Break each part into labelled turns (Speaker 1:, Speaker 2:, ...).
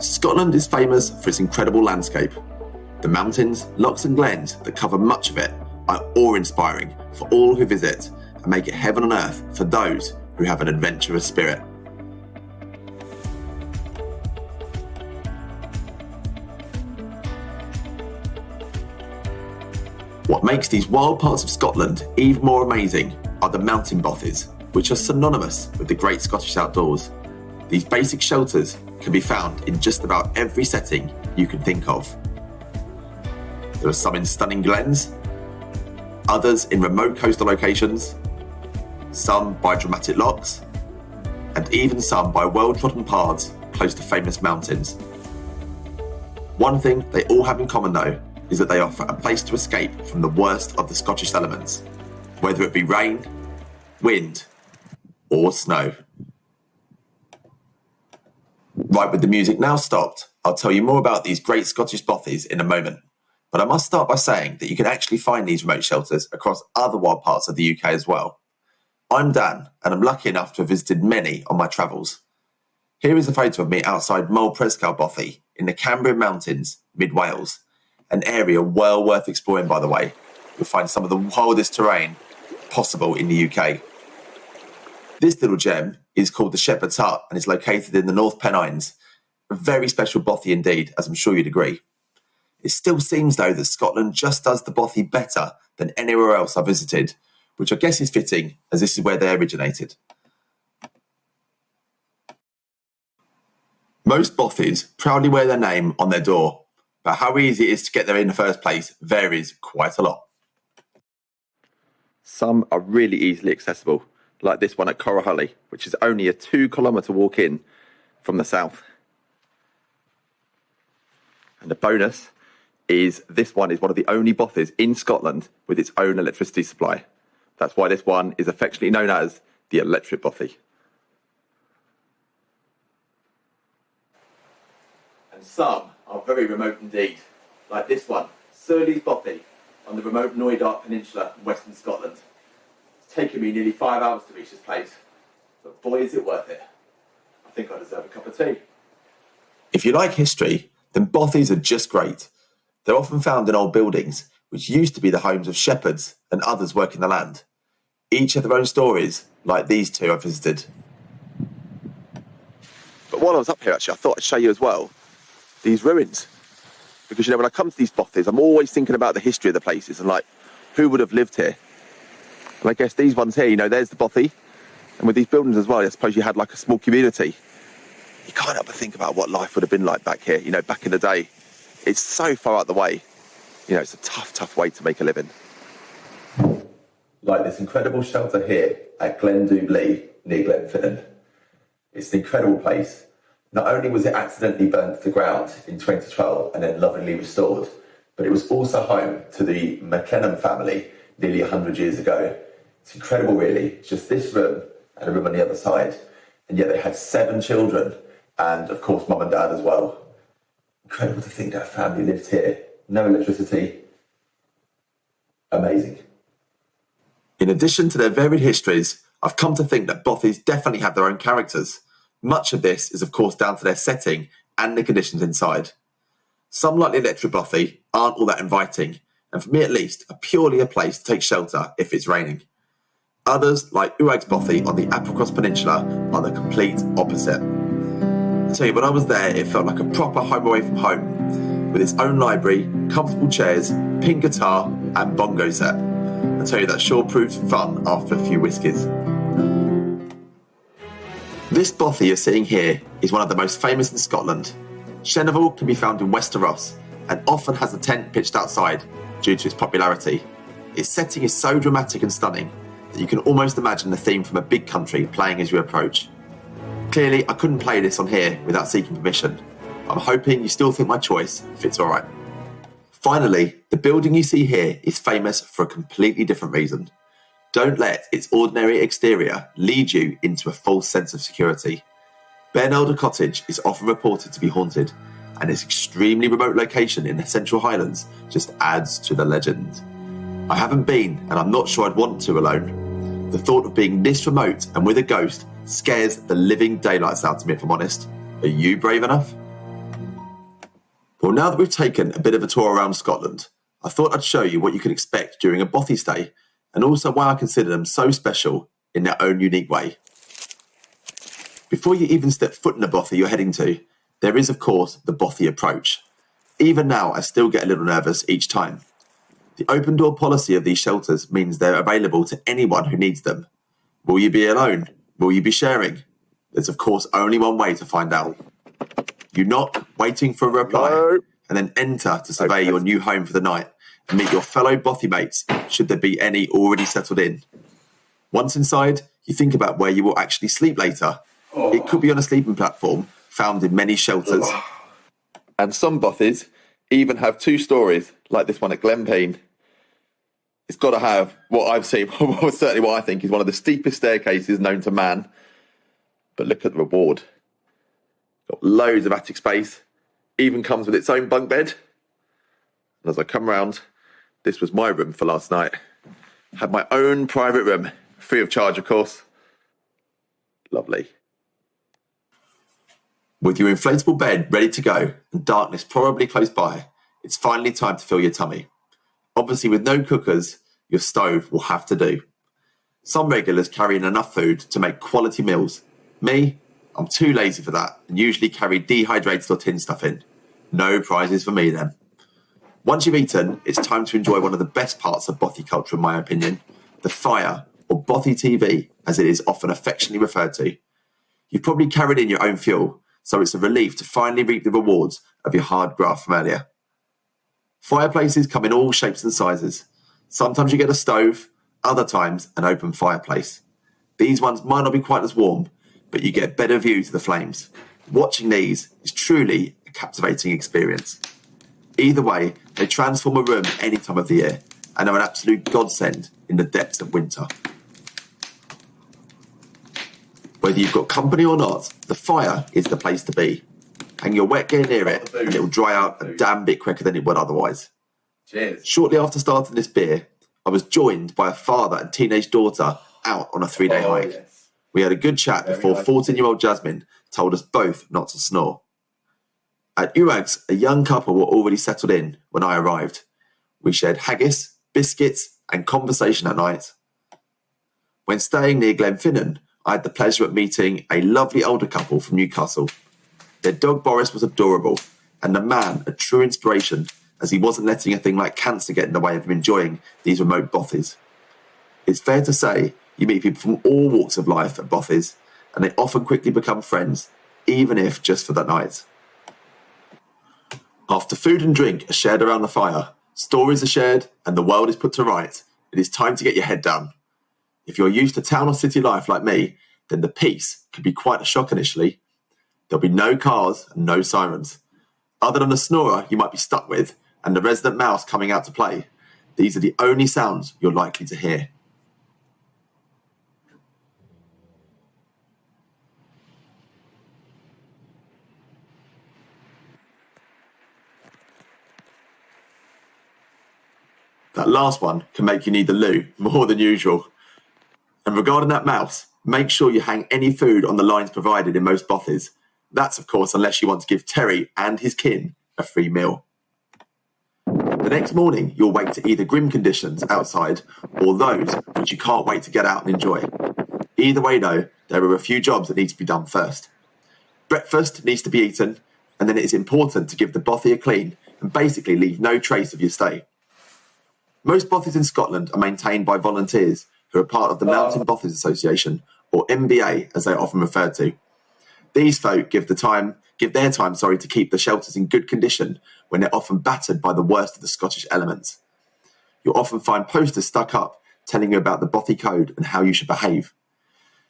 Speaker 1: Scotland is famous for its incredible landscape. The mountains, lochs and glens that cover much of it are awe-inspiring for all who visit and make it heaven on earth for those who have an adventurous spirit. What makes these wild parts of Scotland even more amazing are the mountain bothies, which are synonymous with the great Scottish outdoors. These basic shelters can be found in just about every setting you can think of. There are some in stunning glens, others in remote coastal locations, some by dramatic lochs, and even some by well-trodden paths close to famous mountains. One thing they all have in common though is that they offer a place to escape from the worst of the Scottish elements, whether it be rain, wind, or snow. Right, with the music now stopped, I'll tell you more about these great Scottish bothies in a moment. But I must start by saying that you can actually find these remote shelters across other wild parts of the UK as well. I'm Dan, and I'm lucky enough to have visited many on my travels. Here is a photo of me outside Moel Prescal Bothy in the Cambrian Mountains, mid-Wales, an area well worth exploring, by the way. You'll find some of the wildest terrain possible in the UK. This little gem is called the Shepherd's Hut and is located in the North Pennines. A very special bothy indeed, as I'm sure you'd agree. It still seems though that Scotland just does the bothy better than anywhere else I've visited, which I guess is fitting as this is where they originated. Most bothies proudly wear their name on their door, but how easy it is to get there in the first place varies quite a lot. Some are really easily accessible, like this one at Corrahully, which is only a 2-kilometre walk in from the south. And the bonus is this one is one of the only bothies in Scotland with its own electricity supply. That's why this one is affectionately known as the electric bothy. And some are very remote indeed, like this one, Surley's Bothy, on the remote Knoydart Peninsula in western Scotland. It's taken me nearly 5 hours to reach this place, but boy is it worth it. I think I deserve a cup of tea. If you like history, then bothies are just great. They're often found in old buildings, which used to be the homes of shepherds and others working the land. Each have their own stories, like these two I visited. But while I was up here, actually, I thought I'd show you as well these ruins. Because, when I come to these bothies, I'm always thinking about the history of the places and, who would have lived here. And I guess these ones here, there's the bothy. And with these buildings as well, I suppose you had, a small community. You can't help but think about what life would have been like back here, back in the day. It's so far out the way. It's a tough way to make a living. Like this incredible shelter here at Glendublee, near Glenfinnan. It's an incredible place. Not only was it accidentally burnt to the ground in 2012 and then lovingly restored, but it was also home to the McLennan family nearly 100 years ago. It's incredible, really. It's just this room and a room on the other side. And yet they had 7 children and, of course, mum and dad as well. Incredible to think that family lived here. No electricity. Amazing. In addition to their varied histories, I've come to think that bothies definitely have their own characters. Much of this is of course down to their setting and the conditions inside. Some, like the electric bothy, aren't all that inviting, and for me at least, are purely a place to take shelter if it's raining. Others, like Uag's Bothy on the Applecross Peninsula, are the complete opposite. I tell you, when I was there, it felt like a proper home away from home, with its own library, comfortable chairs, pink guitar and bongo set. I tell you, that sure proved fun after a few whiskies. This bothy you're seeing here is one of the most famous in Scotland. Cheneval can be found in Wester Ross and often has a tent pitched outside due to its popularity. Its setting is so dramatic and stunning that you can almost imagine the theme from A Big Country playing as you approach. Clearly, I couldn't play this on here without seeking permission. I'm hoping you still think my choice fits alright. Finally, the building you see here is famous for a completely different reason. Don't let its ordinary exterior lead you into a false sense of security. Ben Elder Cottage is often reported to be haunted, and its extremely remote location in the Central Highlands just adds to the legend. I haven't been, and I'm not sure I'd want to alone. The thought of being this remote and with a ghost scares the living daylights out of me, if I'm honest. Are you brave enough? Well, now that we've taken a bit of a tour around Scotland, I thought I'd show you what you can expect during a bothy stay, and also why I consider them so special in their own unique way. Before you even step foot in a bothy you're heading to, there is of course the bothy approach. Even now I still get a little nervous each time. The open door policy of these shelters means they're available to anyone who needs them. Will you be alone? Will you be sharing? There's of course only one way to find out. You knock, waiting for a reply, and then enter to survey your new home for the night and meet your fellow bothy mates, should there be any already settled in. Once inside, you think about where you will actually sleep later. It could be on a sleeping platform found in many shelters. And some bothies even have 2 stories, like this one at Glenpeen. It's got to have what I've seen, certainly what I think is one of the steepest staircases known to man. But look at the reward. Got loads of attic space, even comes with its own bunk bed. And as I come round, this was my room for last night. Had my own private room, free of charge of course. Lovely. With your inflatable bed ready to go and darkness probably close by, it's finally time to fill your tummy. Obviously with no cookers, your stove will have to do. Some regulars carry in enough food to make quality meals. Me, I'm too lazy for that and usually carry dehydrated or tin stuff in. No prizes for me then. Once you've eaten, it's time to enjoy one of the best parts of bothy culture in my opinion, the fire, or bothy TV as it is often affectionately referred to. You've probably carried in your own fuel, so it's a relief to finally reap the rewards of your hard graft from earlier. Fireplaces come in all shapes and sizes. Sometimes you get a stove, other times an open fireplace. These ones might not be quite as warm, but you get better view to the flames. Watching these is truly a captivating experience. Either way, they transform a room any time of the year and are an absolute godsend in the depths of winter. Whether you've got company or not, the fire is the place to be. Hang your wet gear near it and it'll dry out a damn bit quicker than it would otherwise.
Speaker 2: Cheers.
Speaker 1: Shortly after starting this beer, I was joined by a father and teenage daughter out on a 3-day hike.
Speaker 2: Yes.
Speaker 1: We had a good chat before 14-year-old Jasmine told us both not to snore. At Urags, a young couple were already settled in when I arrived. We shared haggis, biscuits and conversation at night. When staying near Glenfinnan, I had the pleasure of meeting a lovely older couple from Newcastle. Their dog Boris was adorable, and the man a true inspiration, as he wasn't letting a thing like cancer get in the way of him enjoying these remote bothies. It's fair to say you meet people from all walks of life at bothies, and they often quickly become friends, even if just for that night. After food and drink are shared around the fire, stories are shared, and the world is put to rights, it is time to get your head down. If you're used to town or city life like me, then the peace could be quite a shock initially. There'll be no cars and no sirens. Other than the snorer you might be stuck with and the resident mouse coming out to play, these are the only sounds you're likely to hear. That last one can make you need the loo more than usual. And regarding that mouse, make sure you hang any food on the lines provided in most bothies. That's of course unless you want to give Terry and his kin a free meal. The next morning you'll wake to either grim conditions outside or those which you can't wait to get out and enjoy. Either way though, there are a few jobs that need to be done first. Breakfast needs to be eaten, and then it is important to give the bothy a clean and basically leave no trace of your stay. Most bothies in Scotland are maintained by volunteers who are part of the Mountain Bothies Association, or MBA as they are often referred to. These folk give their time to keep the shelters in good condition when they're often battered by the worst of the Scottish elements. You'll often find posters stuck up telling you about the bothy code and how you should behave.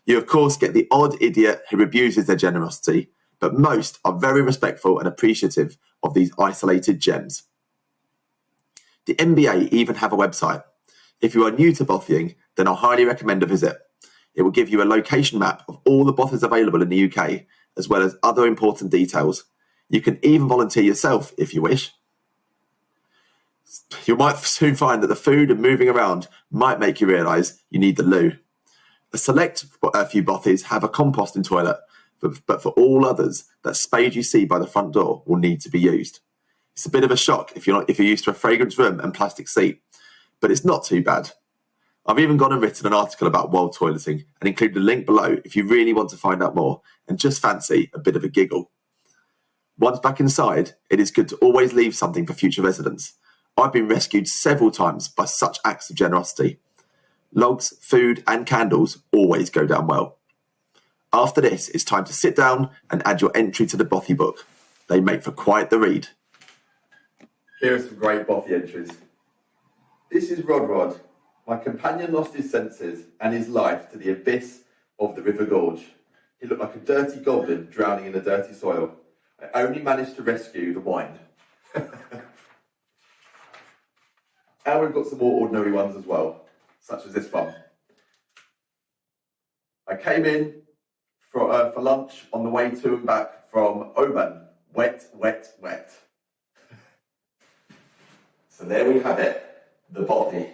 Speaker 1: You of course get the odd idiot who abuses their generosity, but most are very respectful and appreciative of these isolated gems. The MBA even have a website. If you are new to bothying, then I highly recommend a visit. It will give you a location map of all the bothies available in the UK, as well as other important details. You can even volunteer yourself if you wish. You might soon find that the food and moving around might make you realise you need the loo. A few bothies have a composting toilet, but for all others, that spade you see by the front door will need to be used. It's a bit of a shock if you're used to a fragrance room and plastic seat, but it's not too bad. I've even gone and written an article about world toileting and included a link below if you really want to find out more and just fancy a bit of a giggle. Once back inside, it is good to always leave something for future residents. I've been rescued several times by such acts of generosity. Logs, food and candles always go down well. After this, it's time to sit down and add your entry to the Bothy book. They make for quite the read. Here are some great Bothy entries. This is Rod. My companion lost his senses and his life to the abyss of the River Gorge. He looked like a dirty goblin drowning in the dirty soil. I only managed to rescue the wine. And we've got some more ordinary ones as well, such as this one. I came in for lunch on the way to and back from Oban. Wet. So there we have it, the Bothy.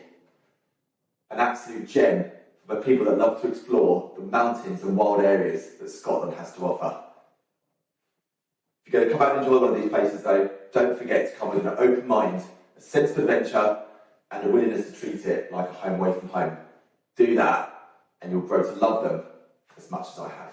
Speaker 1: An absolute gem for people that love to explore the mountains and wild areas that Scotland has to offer. If you're going to come out and enjoy one of these places though, don't forget to come with an open mind, a sense of adventure and a willingness to treat it like a home away from home. Do that and you'll grow to love them as much as I have.